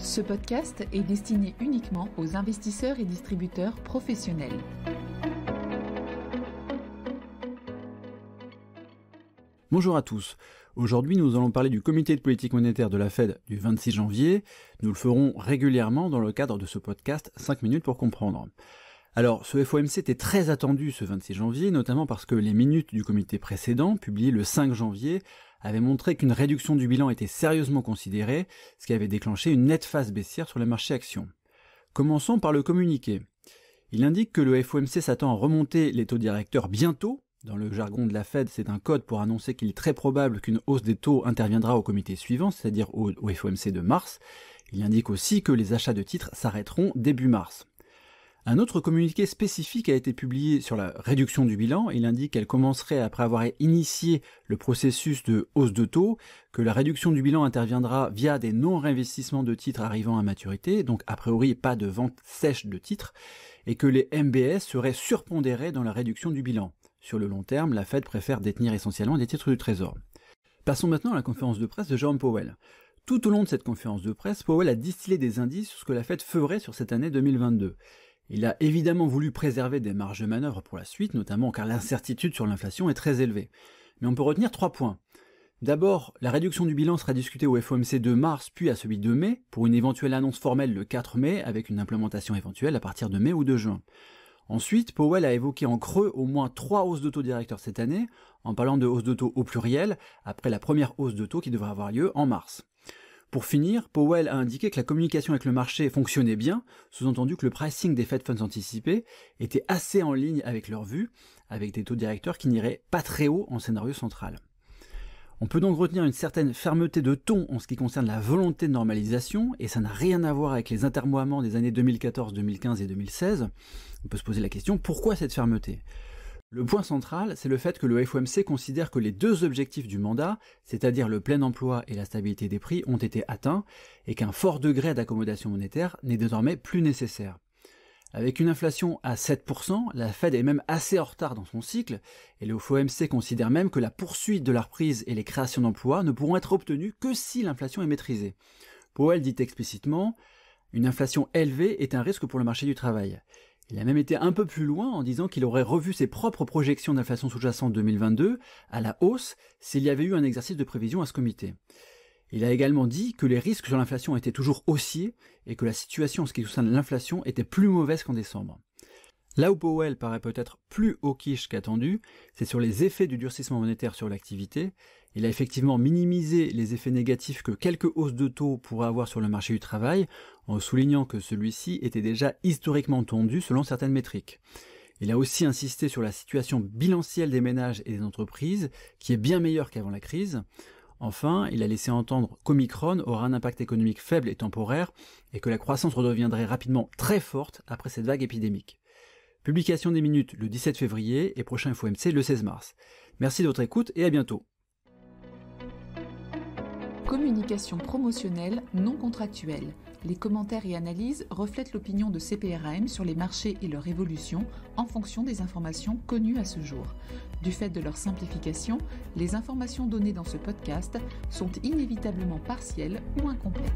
Ce podcast est destiné uniquement aux investisseurs et distributeurs professionnels. Bonjour à tous. Aujourd'hui, nous allons parler du comité de politique monétaire de la Fed du 26 janvier. Nous le ferons régulièrement dans le cadre de ce podcast 5 minutes pour comprendre. Alors, ce FOMC était très attendu ce 26 janvier, notamment parce que les minutes du comité précédent, publiées le 5 janvier, avaient montré qu'une réduction du bilan était sérieusement considérée, ce qui avait déclenché une nette phase baissière sur le marché actions. Commençons par le communiqué. Il indique que le FOMC s'attend à remonter les taux directeurs bientôt. Dans le jargon de la Fed, c'est un code pour annoncer qu'il est très probable qu'une hausse des taux interviendra au comité suivant, c'est-à-dire au FOMC de mars. Il indique aussi que les achats de titres s'arrêteront début mars. Un autre communiqué spécifique a été publié sur la réduction du bilan. Il indique qu'elle commencerait après avoir initié le processus de hausse de taux, que la réduction du bilan interviendra via des non-réinvestissements de titres arrivant à maturité, donc a priori pas de vente sèche de titres, et que les MBS seraient surpondérés dans la réduction du bilan. Sur le long terme, la Fed préfère détenir essentiellement des titres du Trésor. Passons maintenant à la conférence de presse de Jerome Powell. Tout au long de cette conférence de presse, Powell a distillé des indices sur ce que la Fed ferait sur cette année 2022. Il a évidemment voulu préserver des marges de manœuvre pour la suite, notamment car l'incertitude sur l'inflation est très élevée. Mais on peut retenir 3 points. D'abord, la réduction du bilan sera discutée au FOMC de mars puis à celui de mai, pour une éventuelle annonce formelle le 4 mai, avec une implémentation éventuelle à partir de mai ou de juin. Ensuite, Powell a évoqué en creux au moins 3 hausses de taux directeurs cette année, en parlant de hausse de taux au pluriel, après la première hausse de taux qui devrait avoir lieu en mars. Pour finir, Powell a indiqué que la communication avec le marché fonctionnait bien, sous-entendu que le pricing des Fed Funds anticipés était assez en ligne avec leur vue, avec des taux directeurs qui n'iraient pas très haut en scénario central. On peut donc retenir une certaine fermeté de ton en ce qui concerne la volonté de normalisation, et ça n'a rien à voir avec les atermoiements des années 2014, 2015 et 2016. On peut se poser la question, pourquoi cette fermeté ? Le point central, c'est le fait que le FOMC considère que les deux objectifs du mandat, c'est-à-dire le plein emploi et la stabilité des prix, ont été atteints, et qu'un fort degré d'accommodation monétaire n'est désormais plus nécessaire. Avec une inflation à 7%, la Fed est même assez en retard dans son cycle, et le FOMC considère même que la poursuite de la reprise et les créations d'emplois ne pourront être obtenues que si l'inflation est maîtrisée. Powell dit explicitement « Une inflation élevée est un risque pour le marché du travail ». Il a même été un peu plus loin en disant qu'il aurait revu ses propres projections d'inflation sous-jacente 2022 à la hausse s'il y avait eu un exercice de prévision à ce comité. Il a également dit que les risques sur l'inflation étaient toujours haussiers et que la situation en ce qui concerne l'inflation était plus mauvaise qu'en décembre. Là où Powell paraît peut-être plus hawkish qu'attendu, c'est sur les effets du durcissement monétaire sur l'activité. Il a effectivement minimisé les effets négatifs que quelques hausses de taux pourraient avoir sur le marché du travail, en soulignant que celui-ci était déjà historiquement tendu selon certaines métriques. Il a aussi insisté sur la situation bilancielle des ménages et des entreprises, qui est bien meilleure qu'avant la crise. Enfin, il a laissé entendre qu'Omicron aura un impact économique faible et temporaire, et que la croissance redeviendrait rapidement très forte après cette vague épidémique. Publication des minutes le 17 février et prochain FOMC le 16 mars. Merci de votre écoute et à bientôt. Communication promotionnelle non contractuelle. Les commentaires et analyses reflètent l'opinion de CPRAM sur les marchés et leur évolution en fonction des informations connues à ce jour. Du fait de leur simplification, les informations données dans ce podcast sont inévitablement partielles ou incomplètes.